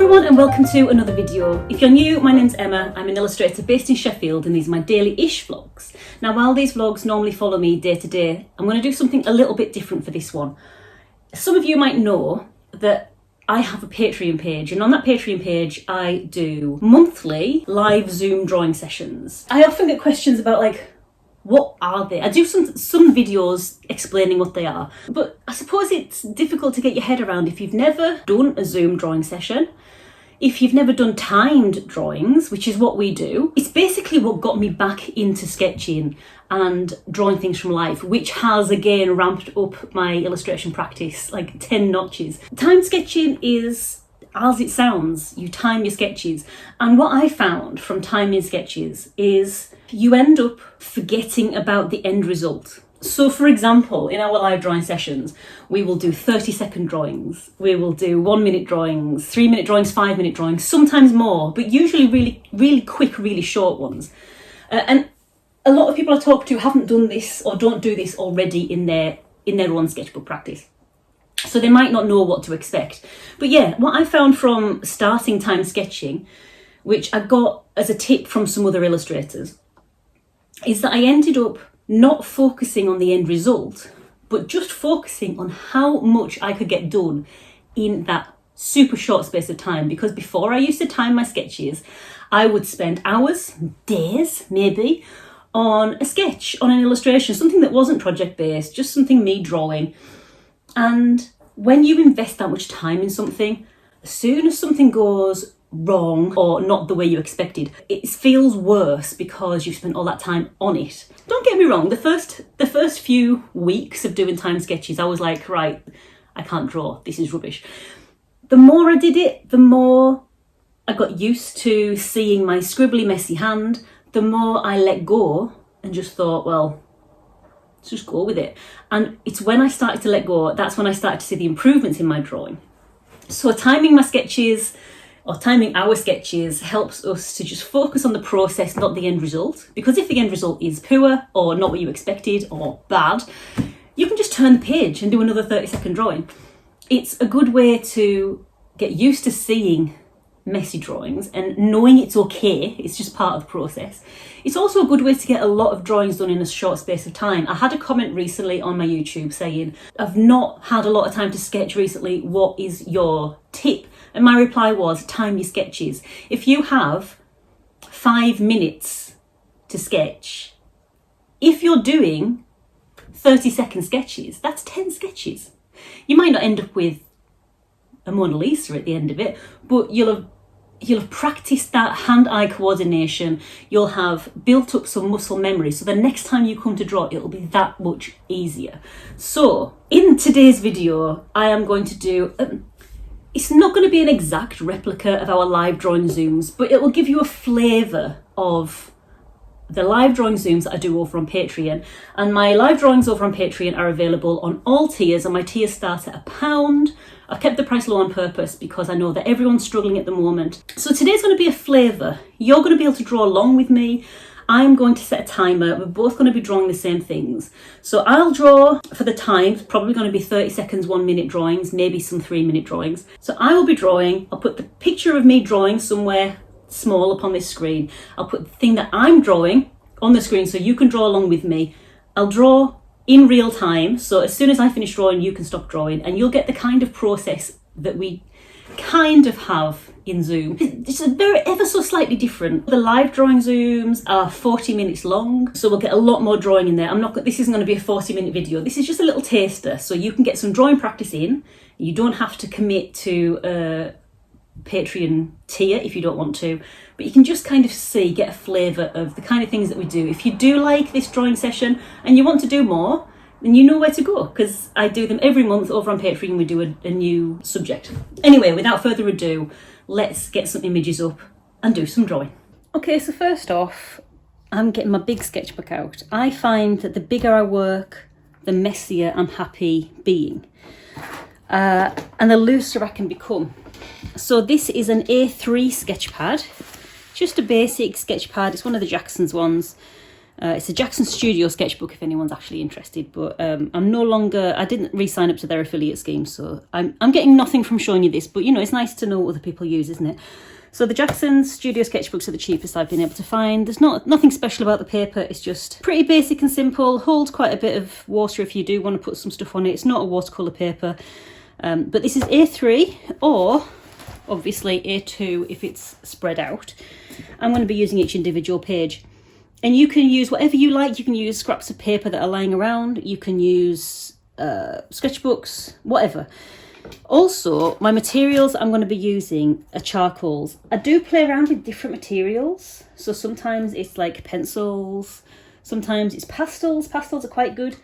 everyone and welcome to another video. If you're new, my name's Emma. I'm an illustrator based in Sheffield and these are my daily-ish vlogs. Now while these vlogs normally follow me day to day, I'm going to do something a little bit different for this one. Some of you might know that I have a Patreon page, and on that Patreon page I do monthly live Zoom drawing sessions. I often get questions about what are they? I do some videos explaining what they are, but I suppose it's difficult to get your head around if you've never done a Zoom drawing session, if you've never done timed drawings, which is what we do. It's basically what got me back into sketching and drawing things from life, which has again ramped up my illustration practice like 10 notches. Timed sketching is as it sounds. You time your sketches, and what I found from timing sketches is you end up forgetting about the end result. So for example, in our live drawing sessions, we will do 30-second drawings, we will do 1-minute drawings, 3-minute drawings, 5-minute drawings, sometimes more, but usually really quick, really short ones. And a lot of people I talk to haven't done this or don't do this already in their own sketchbook practice. So they might not know what to expect. But yeah, what I found from starting time sketching, which I got as a tip from some other illustrators, is that I ended up not focusing on the end result, but just focusing on how much I could get done in that super short space of time. Because before I used to time my sketches, I would spend hours, days maybe, on a sketch, on an illustration, something that wasn't project-based, just something me drawing. And when you invest that much time in something, as soon as something goes wrong or not the way you expected, it feels worse because you've spent all that time on it. Don't get me wrong, the first few weeks of doing time sketches, I was like, right, I can't draw, this is rubbish. The more I did it, the more I got used to seeing my scribbly, messy hand, the more I let go and just thought, well, let's just go with it. And it's when I started to let go, that's when I started to see the improvements in my drawing. So timing my sketches, or timing our sketches, helps us to just focus on the process, not the end result. Because if the end result is poor or not what you expected or bad, you can just turn the page and do another 30-second drawing. It's a good way to get used to seeing messy drawings and knowing it's okay, it's just part of the process. It's also a good way to get a lot of drawings done in a short space of time. I had a comment recently on my YouTube saying, I've not had a lot of time to sketch recently, what is your tip? And my reply was, time your sketches. If you have 5 minutes to sketch, if you're doing 30-second sketches, that's 10 sketches. You might not end up with a Mona Lisa at the end of it, but you'll have practiced that hand-eye coordination, you'll have built up some muscle memory, so the next time you come to draw, it'll be that much easier. So in today's video, I am going to do it's not going to be an exact replica of our live drawing Zooms, but it will give you a flavour of the live drawing Zooms that I do over on Patreon. And my live drawings over on Patreon are available on all tiers, and my tiers start at £1. I've kept the price low on purpose because I know that everyone's struggling at the moment. So today's going to be a flavour. You're going to be able to draw along with me. I'm going to set a timer. We're both going to be drawing the same things. So I'll draw for the time, probably going to be 30 seconds, 1-minute drawings, maybe some 3-minute drawings. So I will be drawing. I'll put the picture of me drawing somewhere small up on this screen. I'll put the thing that I'm drawing on the screen so you can draw along with me. I'll draw in real time, so as soon as I finish drawing, you can stop drawing, and you'll get the kind of process that we kind of have in Zoom. It's ever so slightly different. The live drawing Zooms are 40 minutes long, so we'll get a lot more drawing in there. This isn't going to be a 40-minute video. This is just a little taster, so you can get some drawing practice in. You don't have to commit to a Patreon tier if you don't want to, but you can just kind of get a flavour of the kind of things that we do. If you do like this drawing session and you want to do more, then you know where to go, because I do them every month over on Patreon. We do a new subject. Anyway, without further ado, let's get some images up and do some drawing. Okay, so first off, I'm getting my big sketchbook out. I find that the bigger I work, the messier I'm happy being, and the looser I can become. So this is an A3 sketch pad, just a basic sketch pad. It's one of the Jackson's ones. It's a Jackson Studio sketchbook if anyone's actually interested, but I didn't re-sign up to their affiliate scheme, so I'm getting nothing from showing you this, but you know, it's nice to know what other people use, isn't it? So the Jackson Studio sketchbooks are the cheapest I've been able to find. There's nothing special about the paper, it's just pretty basic and simple, holds quite a bit of water if you do want to put some stuff on it. It's not a watercolour paper, but this is A3 or obviously A2 if it's spread out. I'm going to be using each individual page. And you can use whatever you like. You can use scraps of paper that are lying around. You can use sketchbooks, whatever. Also, my materials I'm going to be using are charcoals. I do play around with different materials. So sometimes it's like pencils, sometimes it's pastels. Pastels are quite good.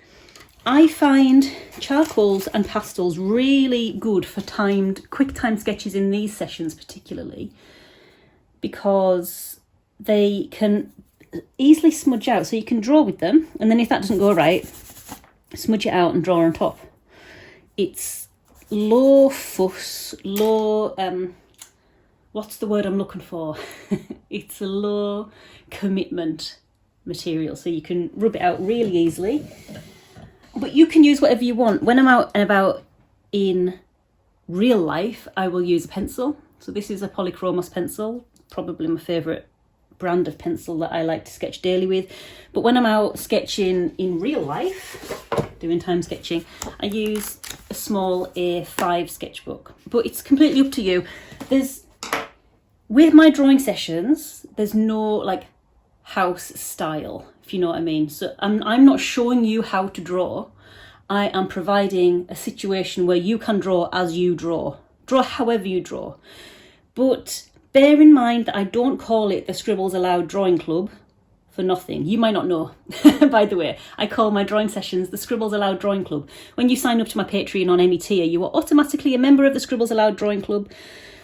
I find charcoals and pastels really good for quick time sketches in these sessions particularly, because they can easily smudge out. So you can draw with them, and then if that doesn't go right, smudge it out and draw on top. It's low fuss, what's the word I'm looking for? It's a low commitment material, so you can rub it out really easily. But you can use whatever you want. When I'm out and about in real life, I will use a pencil. So this is a Polychromos pencil, probably my favourite brand of pencil that I like to sketch daily with. But when I'm out sketching in real life, doing time sketching, I use a small A5 sketchbook. But it's completely up to you. With my drawing sessions, there's no like house style, if you know what I mean. So I'm not showing you how to draw. I am providing a situation where you can draw as you draw. Draw however you draw. But bear in mind that I don't call it the Scribbles Aloud Drawing Club for nothing. You might not know, by the way. I call my drawing sessions the Scribbles Aloud Drawing Club. When you sign up to my Patreon on any tier, you are automatically a member of the Scribbles Aloud Drawing Club.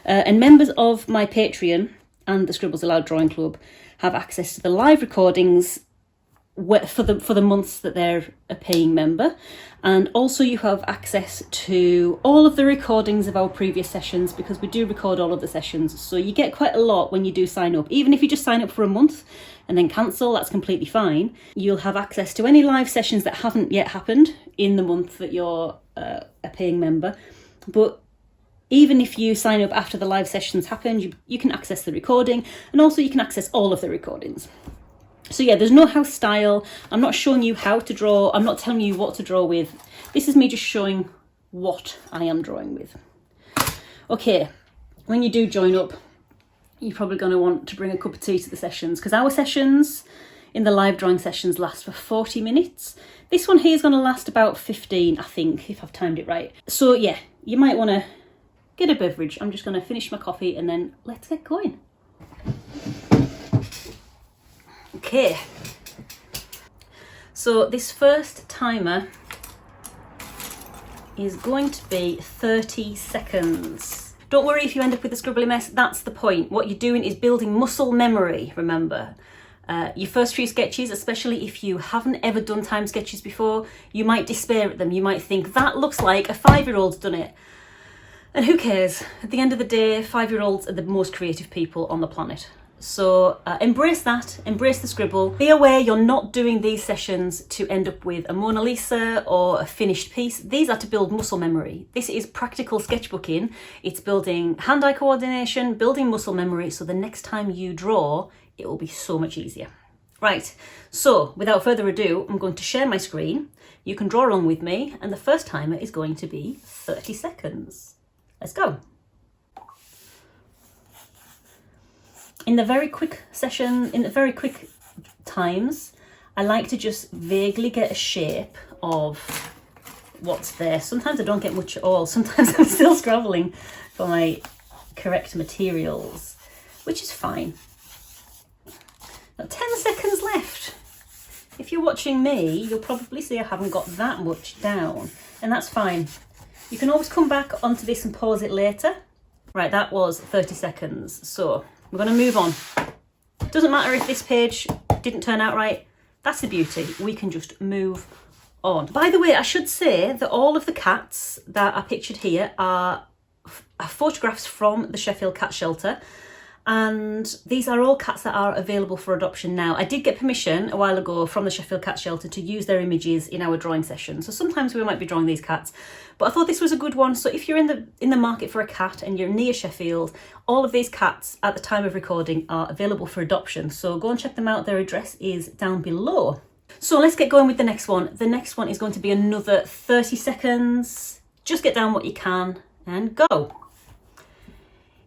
And members of my Patreon and the Scribbles Aloud Drawing Club have access to the live recordings for the months that they're a paying member, and also you have access to all of the recordings of our previous sessions, because we do record all of the sessions, so you get quite a lot when you do sign up. Even if you just sign up for a month and then cancel, that's completely fine. You'll have access to any live sessions that haven't yet happened in the month that you're a paying member. But even if you sign up after the live sessions happen, you can access the recording, and also you can access all of the recordings. So yeah, there's no house style. I'm not showing you how to draw. I'm not telling you what to draw with. This is me just showing what I am drawing with. Okay, when you do join up, you're probably going to want to bring a cup of tea to the sessions, because our sessions in the live drawing sessions last for 40 minutes. This one here is going to last about 15, I think, if I've timed it right. So yeah, you might want to get a beverage. I'm just going to finish my coffee and then let's get going. Okay, so this first timer is going to be 30 seconds. Don't worry if you end up with a scribbly mess, that's the point. What you're doing is building muscle memory, remember. Your first few sketches, especially if you haven't ever done time sketches before, you might despair at them. You might think, that looks like a 5-year-old's done it. And who cares? At the end of the day, 5-year-olds are the most creative people on the planet. So embrace that, embrace the scribble. Be aware you're not doing these sessions to end up with a Mona Lisa or a finished piece. These are to build muscle memory. This is practical sketchbooking. It's building hand-eye coordination, building muscle memory, so the next time you draw, it will be so much easier. Right, so without further ado, I'm going to share my screen. You can draw along with me, and the first timer is going to be 30 seconds. Let's go. In the very quick times, I like to just vaguely get a shape of what's there. Sometimes I don't get much at all. Sometimes I'm still scrabbling for my correct materials, which is fine. Now, 10 seconds left. If you're watching me, you'll probably see I haven't got that much down, and that's fine. You can always come back onto this and pause it later. Right, that was 30 seconds. So we're going to move on. Doesn't matter if this page didn't turn out right. That's the beauty. We can just move on. By the way, I should say that all of the cats that are pictured here are photographs from the Sheffield Cat Shelter. And these are all cats that are available for adoption now. I did get permission a while ago from the Sheffield Cat Shelter to use their images in our drawing session. So sometimes we might be drawing these cats, but I thought this was a good one. So if you're in the market for a cat and you're near Sheffield, all of these cats at the time of recording are available for adoption. So go and check them out. Their address is down below. So let's get going with the next one. The next one is going to be another 30 seconds. Just get down what you can and go.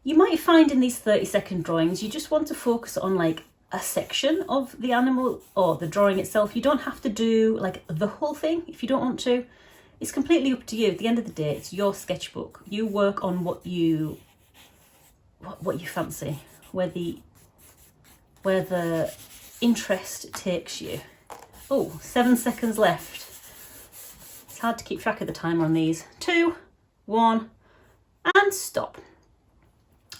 You might find in these 30-second drawings, you just want to focus on like a section of the animal or the drawing itself. You don't have to do like the whole thing if you don't want to. It's completely up to you. At the end of the day, it's your sketchbook. You work on what you fancy, where the interest takes you. Oh, 7 seconds left. It's hard to keep track of the timer on these. 2, 1, and stop.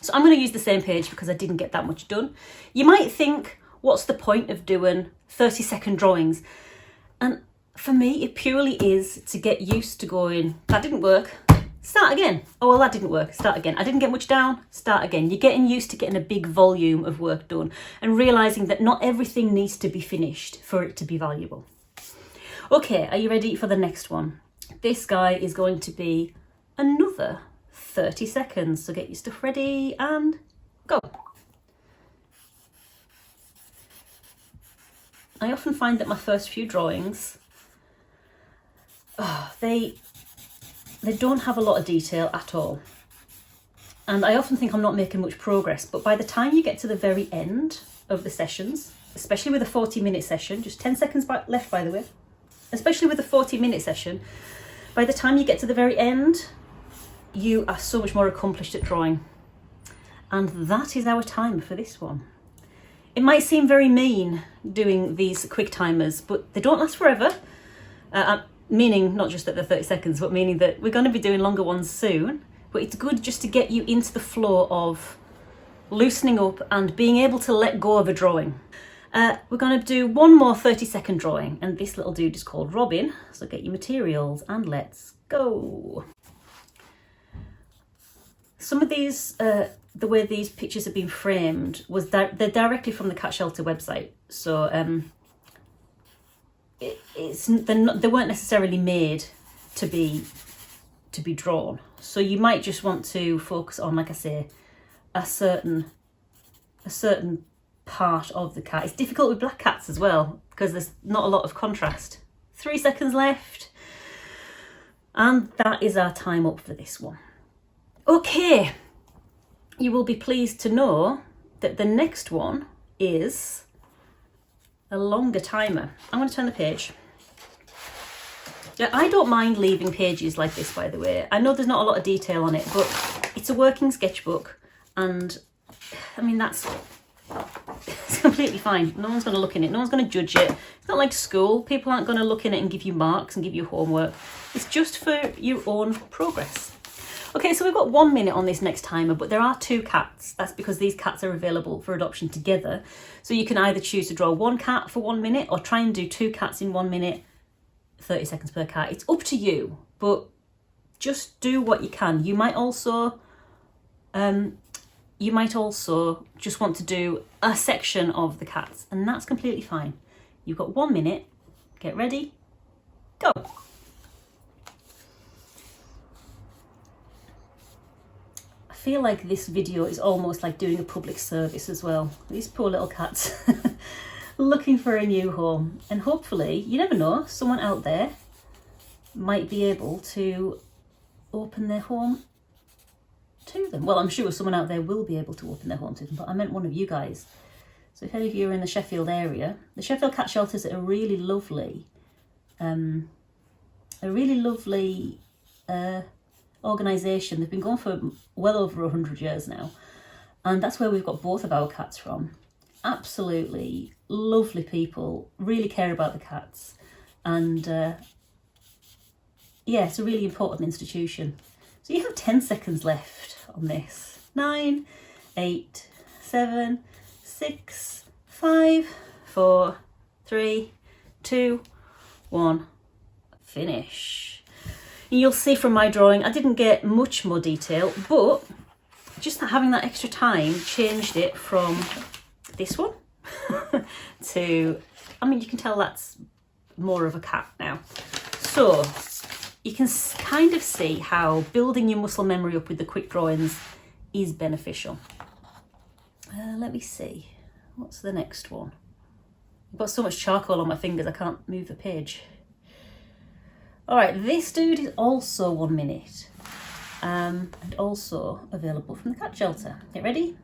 So I'm going to use the same page because I didn't get that much done. You might think, what's the point of doing 30-second drawings? And for me, it purely is to get used to going, that didn't work, start again. Oh, well, that didn't work, start again. I didn't get much down, start again. You're getting used to getting a big volume of work done and realising that not everything needs to be finished for it to be valuable. Okay, are you ready for the next one? This guy is going to be another 30 seconds, so get your stuff ready and go. I often find that my first few drawings, they don't have a lot of detail at all. And I often think I'm not making much progress, but by the time you get to the very end of the sessions, especially with a 40-minute session, just 10 seconds left by the way, especially with a 40-minute session, by the time you get to the very end, you are so much more accomplished at drawing. And that is our timer for this one. It might seem very mean doing these quick timers, but they don't last forever. Meaning not just that they're 30 seconds, but meaning that we're going to be doing longer ones soon. But it's good just to get you into the flow of loosening up and being able to let go of a drawing. We're going to do one more 30-second drawing, and this little dude is called Robin. So get your materials and let's go. Some of these, the way these pictures have been framed, they're directly from the Cat Shelter website. So they weren't necessarily made to be drawn. So you might just want to focus on, like I say, a certain part of the cat. It's difficult with black cats as well because there's not a lot of contrast. 3 seconds left, and that is our time up for this one. Okay, you will be pleased to know that the next one is a longer timer. I'm going to turn the page. Yeah, I don't mind leaving pages like this, by the way. I know there's not a lot of detail on it, but it's a working sketchbook, and I mean, it's completely fine. No one's going to look in it. No one's going to judge it. It's not like school. People aren't going to look in it and give you marks and give you homework. It's just for your own progress. Okay, so we've got 1 minute on this next timer, but there are 2 cats. That's because these cats are available for adoption together. So you can either choose to draw 1 cat for 1 minute or try and do 2 cats in 1 minute, 30 seconds per cat. It's up to you, but just do what you can. You might also just want to do a section of the cats, and that's completely fine. You've got 1 minute. Get ready, go. I feel like this video is almost like doing a public service as well. These poor little cats looking for a new home, and hopefully, you never know, someone out there might be able to open their home to them. Well, I'm sure someone out there will be able to open their home to them, but I meant one of you guys. So if any of you are in the Sheffield area, the Sheffield Cat Shelters are a really lovely organisation. They've been going for well over 100 years now, and that's where we've got both of our cats from. Absolutely lovely people, really care about the cats, and yeah, it's a really important institution. So you have 10 seconds left on this. 9, 8, 7, 6, 5, 4, 3, 2, 1, finish. You'll see from my drawing, I didn't get much more detail, but just having that extra time changed it from this one to, I mean, you can tell that's more of a cat now. So you can kind of see how building your muscle memory up with the quick drawings is beneficial. Let me see, what's the next one? I've got so much charcoal on my fingers I can't move the page. All right, this dude is also 1 minute and also available from the cat shelter. Get ready?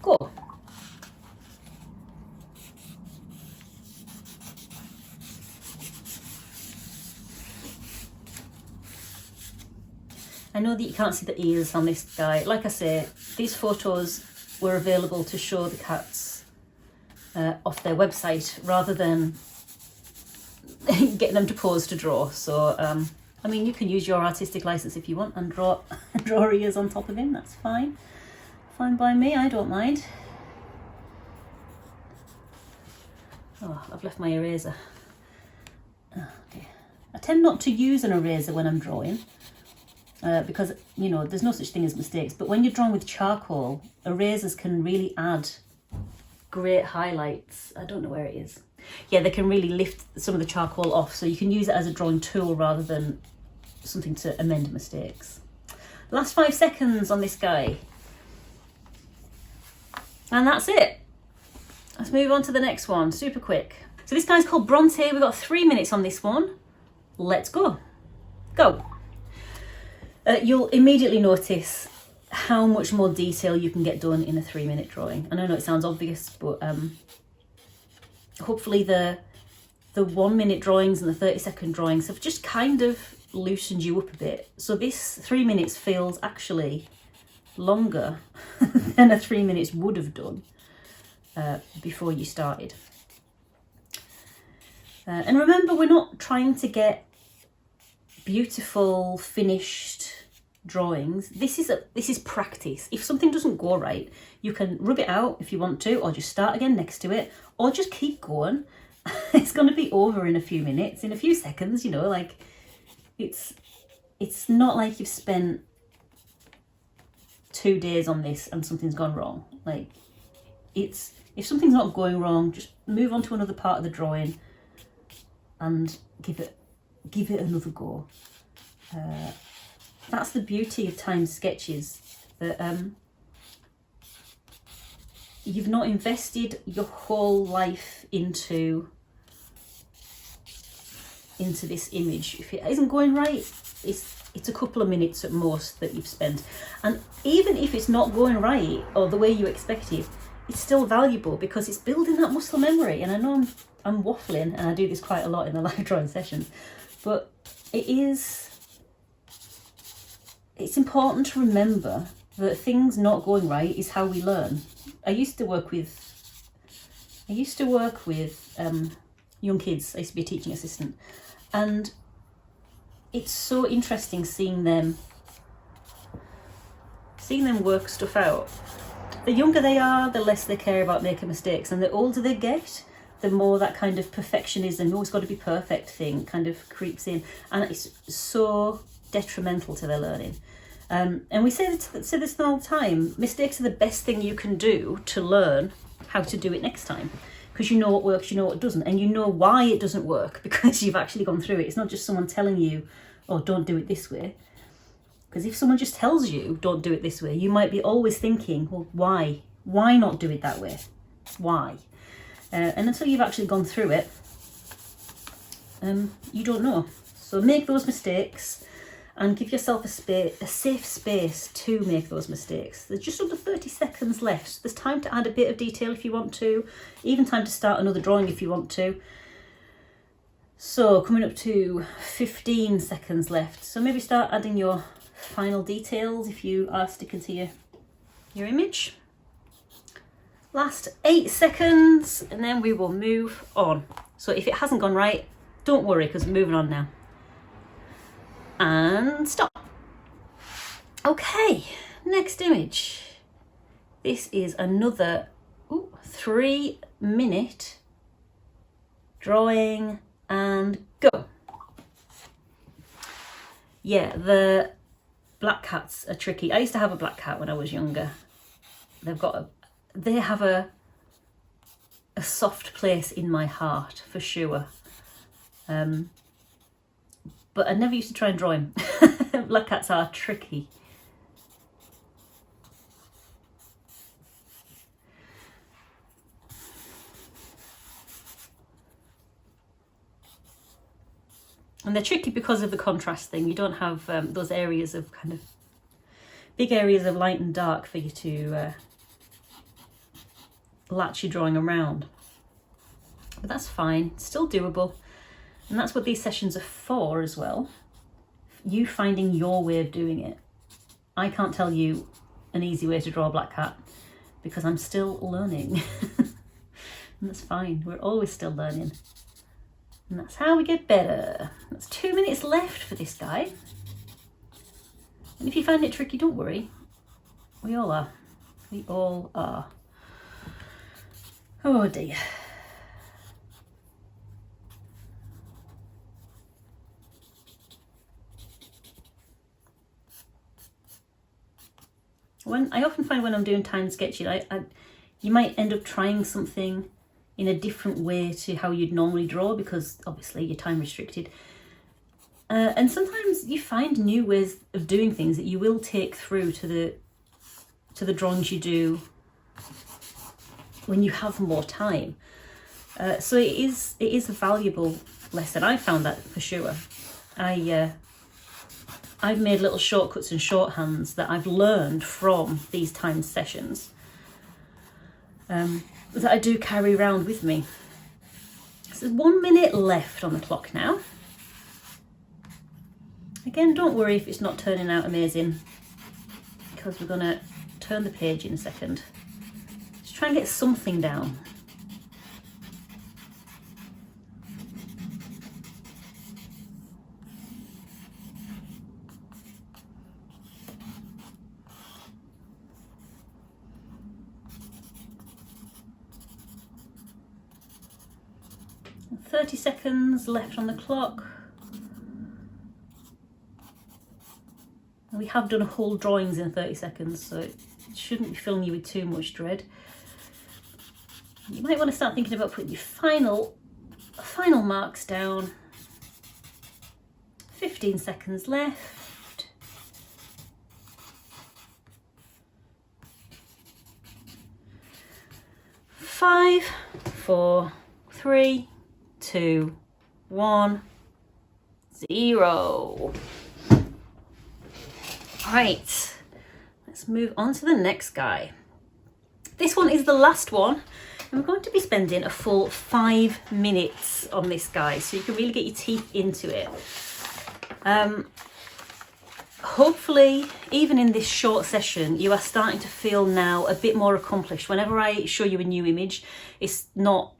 Go. I know that you can't see the ears on this guy. Like I say, these photos were available to show the cats off their website rather than getting them to pose to draw. So, I mean, you can use your artistic license if you want and draw ears on top of him. That's fine. Fine by me, I don't mind. Oh, I've left my eraser. Oh, okay. I tend not to use an eraser when I'm drawing. Because, you know, there's no such thing as mistakes, but when you're drawing with charcoal, erasers can really add great highlights. I don't know where it is. Yeah, they can really lift some of the charcoal off, so you can use it as a drawing tool rather than something to amend mistakes. Last 5 seconds on this guy. And that's it. Let's move on to the next one, super quick. So this guy's called Bronte. We've got 3 minutes on this one. Let's go. Go. You'll immediately notice how much more detail you can get done in a 3 minute drawing. And I know it sounds obvious, but hopefully the 1 minute drawings and the 30-second drawings have just kind of loosened you up a bit. So this 3 minutes feels actually longer than a 3 minutes would have done before you started. And remember, we're not trying to get beautiful finished drawings. This is practice. If something doesn't go right, you can rub it out if you want to, or just start again next to it, or just keep going. It's going to be over in a few minutes, in a few seconds, you know, like it's not like you've spent 2 days on this and something's gone wrong. Like, it's, if something's not going wrong, just move on to another part of the drawing and give it another go. That's the beauty of timed sketches, that you've not invested your whole life into this image. If it isn't going right, it's a couple of minutes at most that you've spent. And even if it's not going right or the way you expected, it's still valuable because it's building that muscle memory. And I know I'm waffling, and I do this quite a lot in the live drawing sessions, but it's important to remember that things not going right is how we learn. I used to work with young kids. I used to be a teaching assistant, and it's so interesting seeing them work stuff out. The younger they are, the less they care about making mistakes, and the older they get, the more that kind of perfectionism, always got to be perfect thing kind of creeps in, and it's so detrimental to their learning. And we say this all the time, mistakes are the best thing you can do to learn how to do it next time, because you know what works, you know what doesn't, and you know why it doesn't work because you've actually gone through it. It's not just someone telling you, oh, don't do it this way. Because if someone just tells you, don't do it this way, you might be always thinking, well, why? Why not do it that way? Why? And until you've actually gone through it, you don't know. So make those mistakes and give yourself a safe space to make those mistakes. There's just under 30 seconds left. There's time to add a bit of detail if you want to, even time to start another drawing if you want to. So coming up to 15 seconds left. So maybe start adding your final details if you are sticking to your image. Last 8 seconds, and then we will move on. So if it hasn't gone right, don't worry, because we're moving on now. And stop. Okay, next image. This is another 3 minute drawing, and go. Yeah, black cats are tricky. I used to have a black cat when I was younger. They have a soft place in my heart for sure. But I never used to try and draw him. Black cats are tricky. And they're tricky because of the contrast thing. You don't have those areas of kind of big areas of light and dark for you to latch your drawing around. But that's fine, it's still doable. And that's what these sessions are for as well. You finding your way of doing it. I can't tell you an easy way to draw a black cat because I'm still learning. And that's fine, we're always still learning. And that's how we get better. That's 2 minutes left for this guy. And if you find it tricky, don't worry. We all are. We all are. Oh dear. I often find when I'm doing time sketching, you might end up trying something in a different way to how you'd normally draw because obviously you're time restricted. And sometimes you find new ways of doing things that you will take through to the drawings you do when you have more time. So it is a valuable lesson. I found that for sure. I've made little shortcuts and shorthands that I've learned from these time sessions that I do carry around with me. So there's 1 minute left on the clock now. Again, don't worry if it's not turning out amazing because we're going to turn the page in a second. Just try and get something down. And 30 seconds left on the clock. We have done whole drawings in 30 seconds, so it shouldn't be filling you with too much dread. You might want to start thinking about putting your final marks down. 15 seconds left. Five, 4, 3, 2, 1, 0. Right, let's move on to the next guy. This one is the last one, and we're going to be spending a full 5 minutes on this guy, so you can really get your teeth into it. Hopefully, even in this short session, you are starting to feel now a bit more accomplished. Whenever I show you a new image, it's not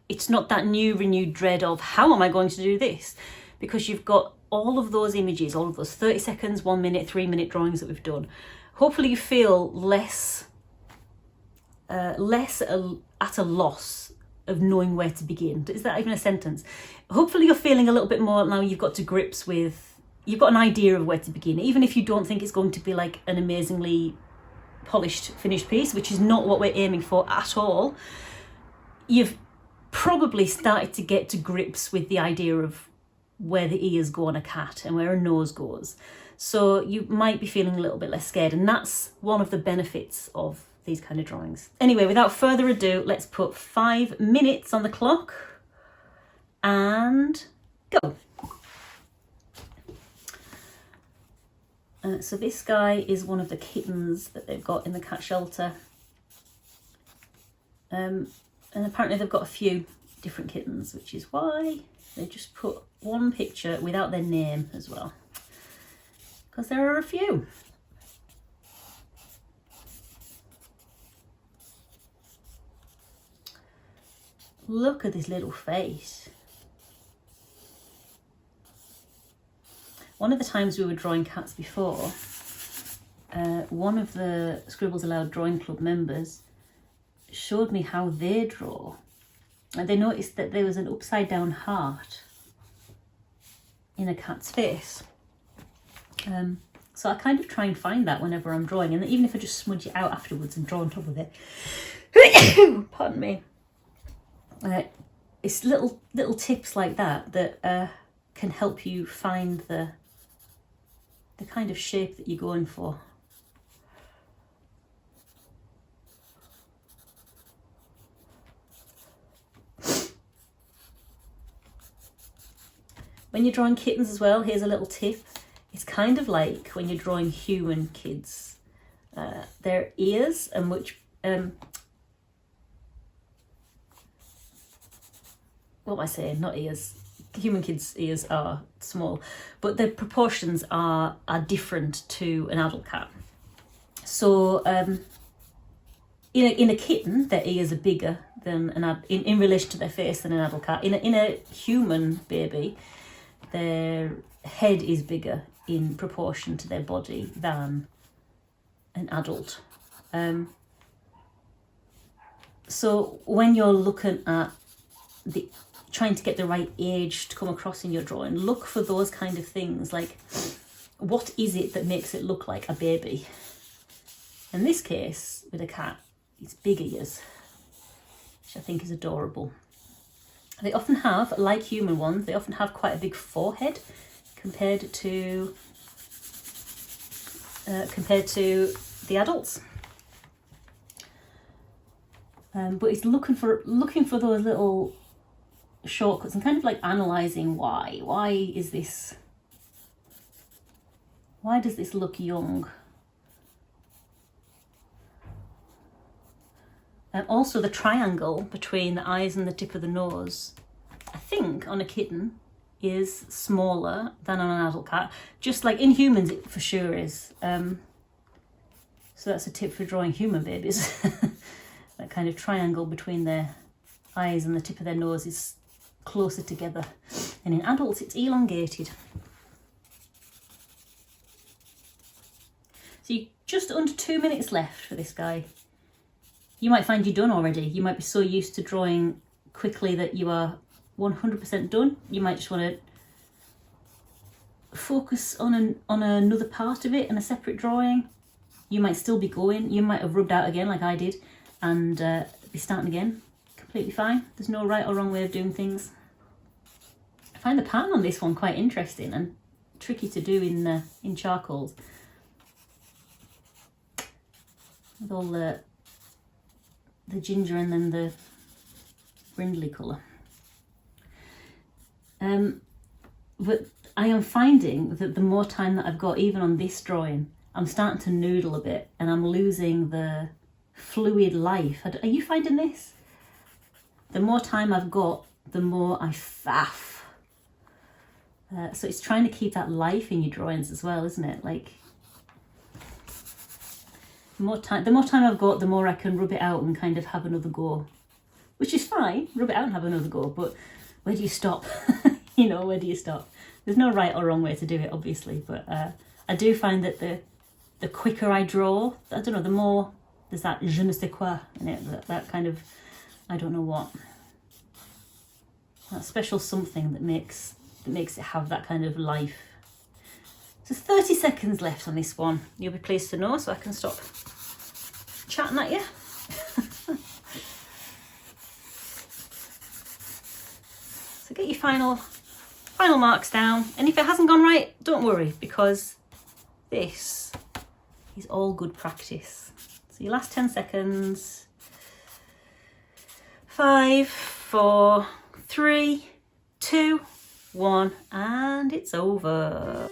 that new renewed dread of how am I going to do this, because you've got all of those images, all of those 30 seconds, 1 minute, 3 minute drawings that we've done. Hopefully you feel less at a loss of knowing where to begin. Is that even a sentence? Hopefully you're feeling a little bit more now you've got to grips with, you've got an idea of where to begin, even if you don't think it's going to be like an amazingly polished, finished piece, which is not what we're aiming for at all. You've probably started to get to grips with the idea of where the ears go on a cat and where a nose goes. So you might be feeling a little bit less scared, and that's one of the benefits of these kind of drawings. Anyway, without further ado, let's put 5 minutes on the clock and go. So this guy is one of the kittens that they've got in the cat shelter. And apparently they've got a few different kittens, which is why they just put one picture without their name as well, because there are a few. Look at this little face. One of the times we were drawing cats before, one of the Scribbles Aloud Drawing Club members showed me how they draw, and they noticed that there was an upside down heart in a cat's face. So So I kind of try and find that whenever I'm drawing, and even if I just smudge it out afterwards and draw on top of it. Pardon me. It's little tips like that that can help you find the kind of shape that you're going for. When you're drawing kittens as well, here's a little tip. It's kind of like when you're drawing human kids. Their ears, and which what am I saying? Not ears. Human kids' ears are small, but their proportions are different to an adult cat. So in a kitten, their ears are bigger than in relation to their face than an adult cat. In a human baby, their head is bigger in proportion to their body than an adult. So when you're looking at trying to get the right age to come across in your drawing, look for those kind of things, like what is it that makes it look like a baby? In this case, with a cat, it's big ears, which I think is adorable. They often have, like human ones, they often have quite a big forehead compared to the adults. But it's looking for those little shortcuts and kind of like analysing why does this look young? Also the triangle between the eyes and the tip of the nose, I think on a kitten is smaller than on an adult cat. Just like in humans it for sure is. So that's a tip for drawing human babies. That kind of triangle between their eyes and the tip of their nose is closer together. And in adults it's elongated. So you just under 2 minutes left for this guy. You might find you're done already. You might be so used to drawing quickly that you are 100% done. You might just want to focus on another part of it in a separate drawing. You might still be going. You might have rubbed out again like I did and be starting again. Completely fine. There's no right or wrong way of doing things. I find the pattern on this one quite interesting and tricky to do in charcoals. With all the ginger and then the brindley colour. But I am finding that the more time that I've got, even on this drawing, I'm starting to noodle a bit and I'm losing the fluid life. Are you finding this? The more time I've got, the more I faff. So it's trying to keep that life in your drawings as well, isn't it? Like, the more time I've got, the more I can rub it out and kind of have another go. Which is fine, rub it out and have another go, but where do you stop? You know, where do you stop? There's no right or wrong way to do it, obviously, but I do find that the quicker I draw, I don't know, the more there's that je ne sais quoi in it, that kind of, I don't know what. That special something that makes it have that kind of life. So 30 seconds left on this one. You'll be pleased to know, so I can stop chatting at you. So get your final marks down, and if it hasn't gone right, don't worry, because this is all good practice. So your last 10 seconds. 5, 4, 3, 2, 1, and it's over.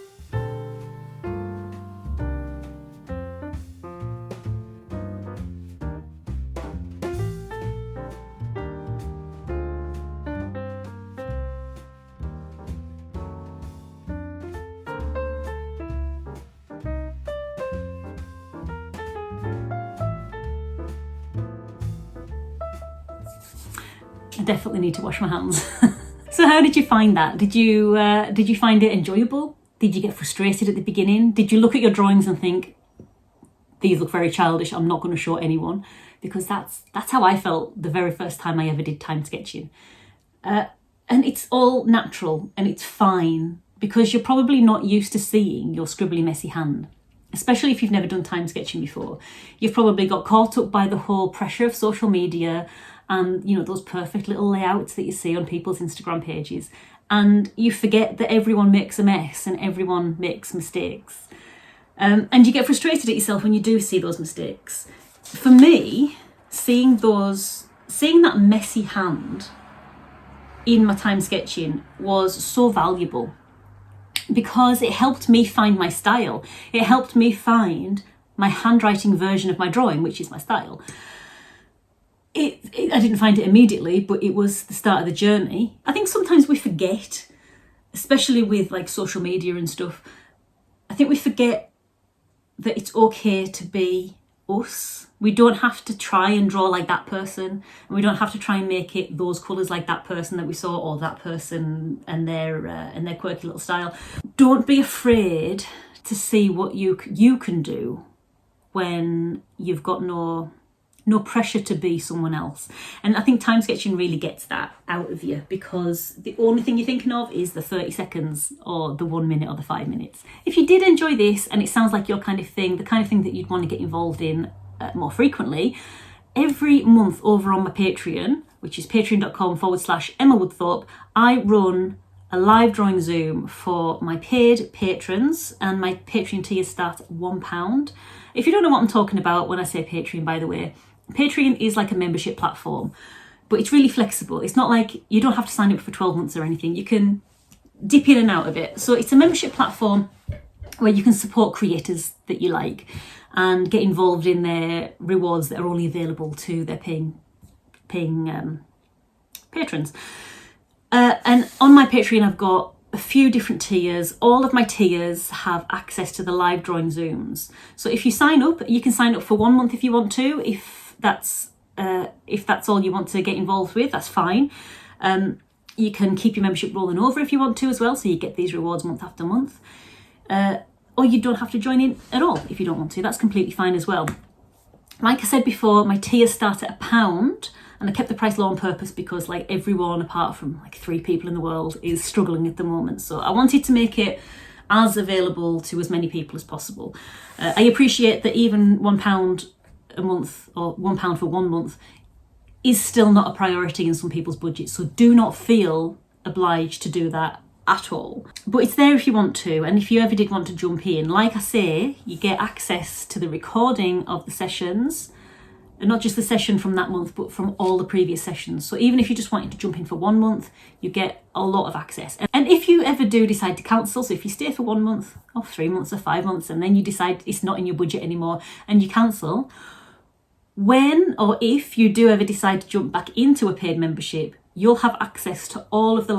I definitely need to wash my hands. So how did you find that? Did you find it enjoyable? Did you get frustrated at the beginning? Did you look at your drawings and think, these look very childish, I'm not going to show anyone? Because that's how I felt the very first time I ever did time sketching. And it's all natural and it's fine, because you're probably not used to seeing your scribbly messy hand. especially if you've never done time sketching before. You've probably got caught up by the whole pressure of social media and, you know, those perfect little layouts that you see on people's Instagram pages. And you forget that everyone makes a mess and everyone makes mistakes. And you get frustrated at yourself when you do see those mistakes. For me, seeing that messy hand in my time sketching was so valuable, because it helped me find my style. It helped me find my handwriting version of my drawing, which is my style. I didn't find it immediately, but it was the start of the journey. I think sometimes we forget, especially with like social media and stuff, I think we forget that it's okay to be us. We don't have to try and draw like that person, and we don't have to try and make it those colours like that person that we saw, or that person and their quirky little style. Don't be afraid to see what you can do when you've got no pressure to be someone else. And I think time sketching really gets that out of you, because the only thing you're thinking of is the 30 seconds or the 1 minute or the 5 minutes. If you did enjoy this and it sounds like your kind of thing, the kind of thing that you'd want to get involved in more frequently, every month over on my Patreon, which is patreon.com/Emma Woodthorpe, I run a live drawing Zoom for my paid patrons, and my Patreon tiers start at £1. If you don't know what I'm talking about when I say Patreon, by the way, Patreon is like a membership platform, but it's really flexible. It's not like you don't have to sign up for 12 months or anything. You can dip in and out of it. So it's a membership platform where you can support creators that you like and get involved in their rewards that are only available to their paying patrons. And on my Patreon, I've got a few different tiers. All of my tiers have access to the live drawing Zooms. So if you sign up, you can sign up for 1 month if you want to. If that's all you want to get involved with, that's fine. You can keep your membership rolling over if you want to as well, so you get these rewards month after month. Or you don't have to join in at all if you don't want to. That's completely fine as well. Like I said before, my tiers start at £1, and I kept the price low on purpose because like everyone apart from like 3 people in the world is struggling at the moment. So I wanted to make it as available to as many people as possible. I appreciate that even £1 a month or £1 for 1 month is still not a priority in some people's budgets. So do not feel obliged to do that at all. But it's there if you want to, and if you ever did want to jump in, like I say, you get access to the recording of the sessions, and not just the session from that month, but from all the previous sessions. So even if you just wanted to jump in for 1 month, you get a lot of access. And if you ever do decide to cancel, so if you stay for 1 month or 3 months or 5 months, and then you decide it's not in your budget anymore and you cancel, when or if you do ever decide to jump back into a paid membership, you'll have access to all of the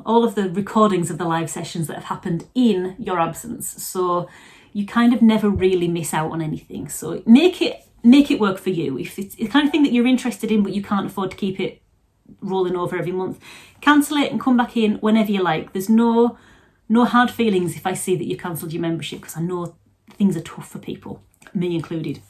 all of the recordings of the live sessions that have happened in your absence. So you kind of never really miss out on anything. So make it work for you. If it's the kind of thing that you're interested in but you can't afford to keep it rolling over every month, cancel it and come back in whenever you like. There's no hard feelings if I see that you've cancelled your membership, because I know things are tough for people, me included.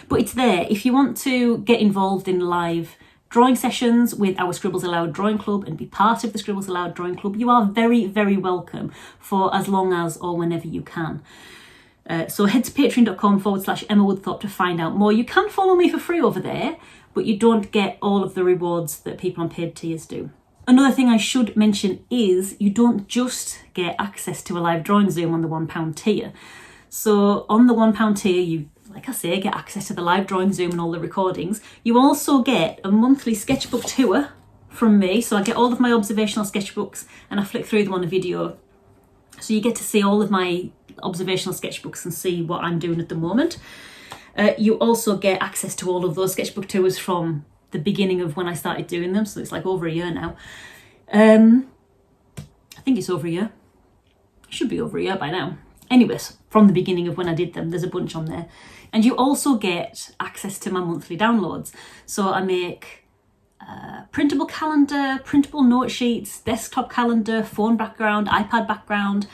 But it's there if you want to get involved in live drawing sessions with our Scribbles Aloud Drawing Club and be part of the Scribbles Aloud Drawing Club. You are very, very welcome for as long as or whenever you can. So head to patreon.com/Emma Woodthorpe to find out more. You can follow me for free over there, but you don't get all of the rewards that people on paid tiers do. Another thing I should mention is you don't just get access to a live drawing Zoom on the £1 tier. So on the £1 tier, you, like I say, get access to the live drawing Zoom and all the recordings. You also get a monthly sketchbook tour from me. So I get all of my observational sketchbooks and I flick through them on a video. So you get to see all of my observational sketchbooks and see what I'm doing at the moment. You also get access to all of those sketchbook tours from the beginning of when I started doing them. So it's like over a year now. I think it's over a year. It should be over a year by now. Anyways, from the beginning of when I did them, there's a bunch on there. And you also get access to my monthly downloads. So I make printable calendar, printable note sheets, desktop calendar, phone background, iPad background,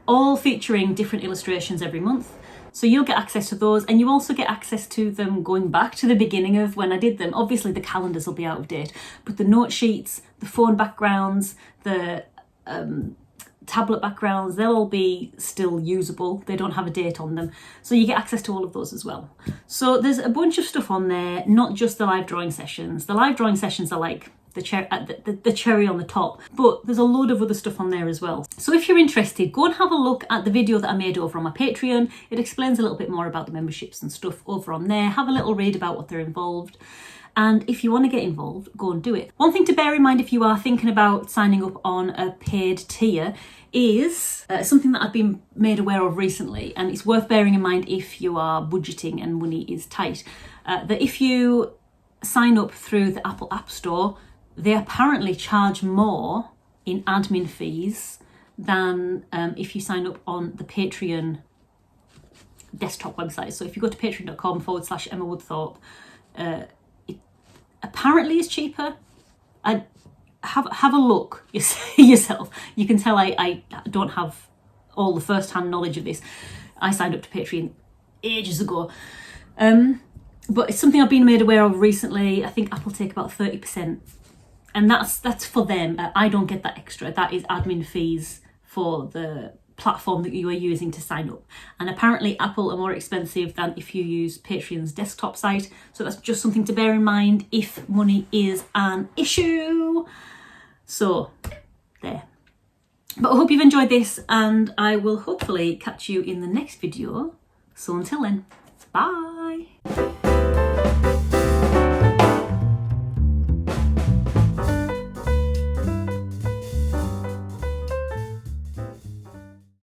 all featuring different illustrations every month. So you'll get access to those, and you also get access to them going back to the beginning of when I did them. Obviously the calendars will be out of date, but the note sheets, the phone backgrounds, the tablet backgrounds, they'll all be still usable. They don't have a date on them. So you get access to all of those as well. So there's a bunch of stuff on there, not just the live drawing sessions. The live drawing sessions are like the cherry on the top, but there's a load of other stuff on there as well. So if you're interested, go and have a look at the video that I made over on my Patreon. It explains a little bit more about the memberships and stuff over on there. Have a little read about what they're involved. And if you want to get involved, go and do it. One thing to bear in mind if you are thinking about signing up on a paid tier is something that I've been made aware of recently, and it's worth bearing in mind if you are budgeting and money is tight, that if you sign up through the Apple App Store, they apparently charge more in admin fees than if you sign up on the Patreon desktop website. So if you go to patreon.com/Emma Woodthorpe, apparently it's cheaper. Have a look yourself. You can tell I don't have all the first-hand knowledge of this. I signed up to Patreon ages ago. But it's something I've been made aware of recently. I think Apple take about 30%. And that's for them. I don't get that extra. That is admin fees for the platform that you are using to sign up. And apparently Apple are more expensive than if you use Patreon's desktop site. So that's just something to bear in mind if money is an issue. So there. But I hope you've enjoyed this, and I will hopefully catch you in the next video. So until then, bye.